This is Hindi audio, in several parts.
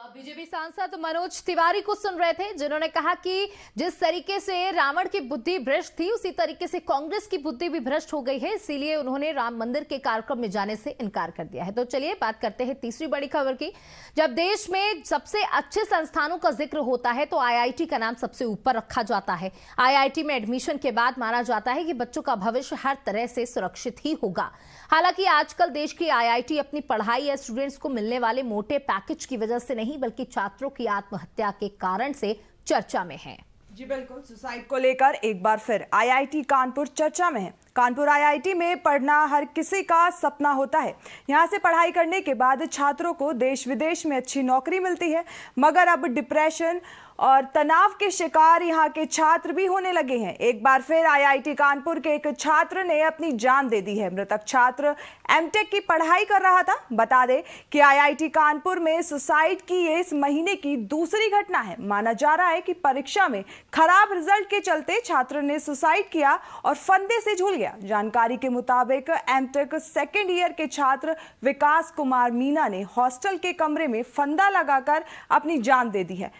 बीजेपी सांसद मनोज तिवारी को सुन रहे थे, जिन्होंने कहा कि जिस तरीके से रावण की बुद्धि भ्रष्ट थी, उसी तरीके से कांग्रेस की बुद्धि भी भ्रष्ट हो गई है। इसीलिए उन्होंने राम मंदिर के कार्यक्रम में जाने से इनकार कर दिया है। तो चलिए बात करते हैं तीसरी बड़ी खबर की। जब देश में सबसे अच्छे संस्थानों का जिक्र होता है तो आईआईटी का नाम सबसे ऊपर रखा जाता है। आईआईटी में एडमिशन के बाद माना जाता है कि बच्चों का भविष्य हर तरह से सुरक्षित ही होगा। हालांकि आजकल देश की आईआईटी अपनी पढ़ाई या स्टूडेंट्स को मिलने वाले मोटे पैकेज की वजह से नहीं, बल्कि छात्रों की आत्महत्या के कारण से चर्चा में है। जी बिल्कुल, सुसाइड को लेकर एक बार फिर आईआईटी कानपुर चर्चा में है। कानपुर आईआईटी में पढ़ना हर किसी का सपना होता है। यहां से पढ़ाई करने के बाद छात्रों को देश विदेश में अच्छी नौकरी मिलती है, मगर अब डिप्रेशन और तनाव के शिकार यहां के छात्र भी होने लगे हैं। एक बार फिर आईआईटी कानपुर के एक छात्र ने अपनी जान दे दी है। मृतक छात्र एमटेक की पढ़ाई कर रहा था। बता दें कि आईआईटी कानपुर में सुसाइड की ये इस महीने की दूसरी घटना है। माना जा रहा है कि परीक्षा में खराब रिजल्ट के चलते छात्र ने सुसाइड किया और फंदे से झूल गया। जानकारी के मुताबिक एमटेक सेकेंड ईयर के छात्र विकास कुमार मीना ने हॉस्टल के कमरे में फंदा लगाकर अपनी जान दे दी है।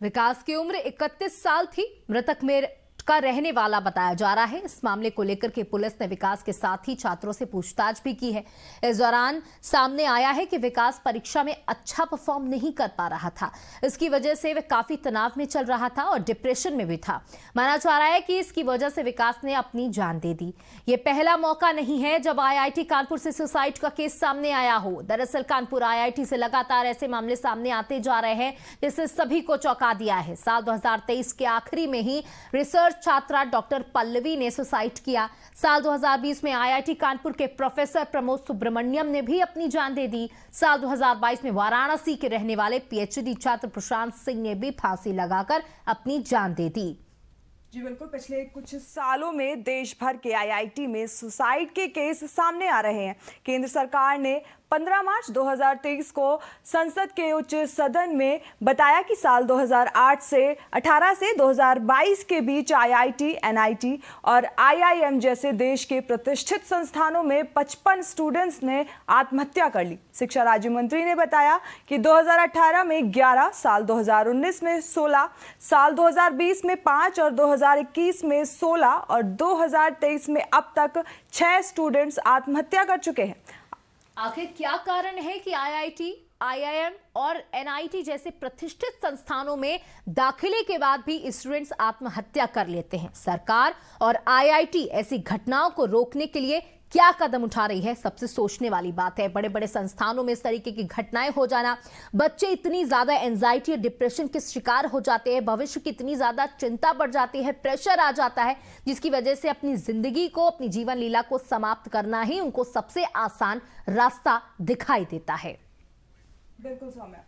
विकास की उम्र 31 साल थी। मृतक में का रहने वाला बताया जा रहा है। इस मामले को लेकर के पुलिस ने विकास के साथ ही छात्रों से पूछताछ भी की है। इस दौरान सामने आया है कि विकास परीक्षा में अच्छा परफॉर्म नहीं कर पा रहा था। इसकी वजह से वह काफी तनाव में चल रहा था और डिप्रेशन में भी था। माना जा रहा है कि इसकी वजह से विकास ने अपनी जान दे दी। ये पहला मौका नहीं है जब आईआईटी कानपुर से सुसाइड का केस सामने आया हो। दरअसल कानपुर आईआईटी से लगातार ऐसे मामले सामने आते जा रहे हैं, जिससे सभी को चौंका दिया है। साल 2023 के आखिरी में ही रिसर्च छात्रा डॉक्टर पल्लवी ने सुसाइड किया। साल 2020 में आईआईटी कानपुर के प्रोफेसर प्रमोद सुब्रमण्यम ने भी अपनी जान दे दी। साल 2022 में वाराणसी के रहने वाले पीएचडी छात्र प्रशांत सिंह ने भी फांसी लगाकर अपनी जान दे दी। जी बिल्कुल, पिछले कुछ सालों में देश भर के आईआईटी में सुसाइड के केस सामने आ रहे हैं। केंद्र सरकार ने 15 मार्च 2023 को संसद के उच्च सदन में बताया कि साल 2008 से 18 से 2022 के बीच आईआईटी, एनआईटी और आईआईएम जैसे देश के प्रतिष्ठित संस्थानों में 55 स्टूडेंट्स ने आत्महत्या कर ली। शिक्षा राज्य मंत्री ने बताया कि 2018 में 11, साल 2019 में 16, साल 2020 में 5 और 2021 में 16 और 2023 में अब तक 6 स्टूडेंट्स आत्महत्या कर चुके हैं। आखिर क्या कारण है कि आईआईटी, आईआईएम और एनआईटी जैसे प्रतिष्ठित संस्थानों में दाखिले के बाद भी स्टूडेंट्स आत्महत्या कर लेते हैं? सरकार और आईआईटी ऐसी घटनाओं को रोकने के लिए क्या कदम उठा रही है? सबसे सोचने वाली बात है। बड़े बड़े संस्थानों में इस तरीके की घटनाएं हो जाना, बच्चे इतनी ज्यादा एंजाइटी और डिप्रेशन के शिकार हो जाते हैं, भविष्य की इतनी ज्यादा चिंता बढ़ जाती है, प्रेशर आ जाता है, जिसकी वजह से अपनी जिंदगी को, अपनी जीवन लीला को समाप्त करना ही उनको सबसे आसान रास्ता दिखाई देता है। बिल्कुल सौम्या।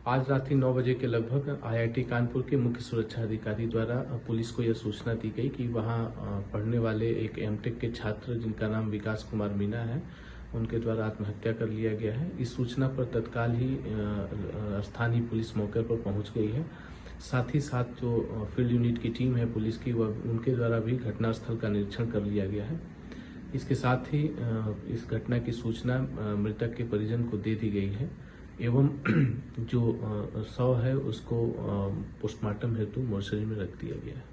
आज रात्रि 9 बजे के लगभग आईआईटी कानपुर के मुख्य सुरक्षा अधिकारी द्वारा पुलिस को यह सूचना दी गई कि वहां पढ़ने वाले एक एमटेक के छात्र, जिनका नाम विकास कुमार मीना है, उनके द्वारा आत्महत्या कर लिया गया है। इस सूचना पर तत्काल ही स्थानीय पुलिस मौके पर पहुंच गई है। साथ ही साथ जो फील्ड यूनिट की टीम है पुलिस की, वह उनके द्वारा भी घटनास्थल का निरीक्षण कर लिया गया है। इसके साथ ही इस घटना की सूचना मृतक के परिजन को दे दी गई है एवं जो शव है उसको पोस्टमार्टम हेतु मोर्चरी में रख दिया गया है।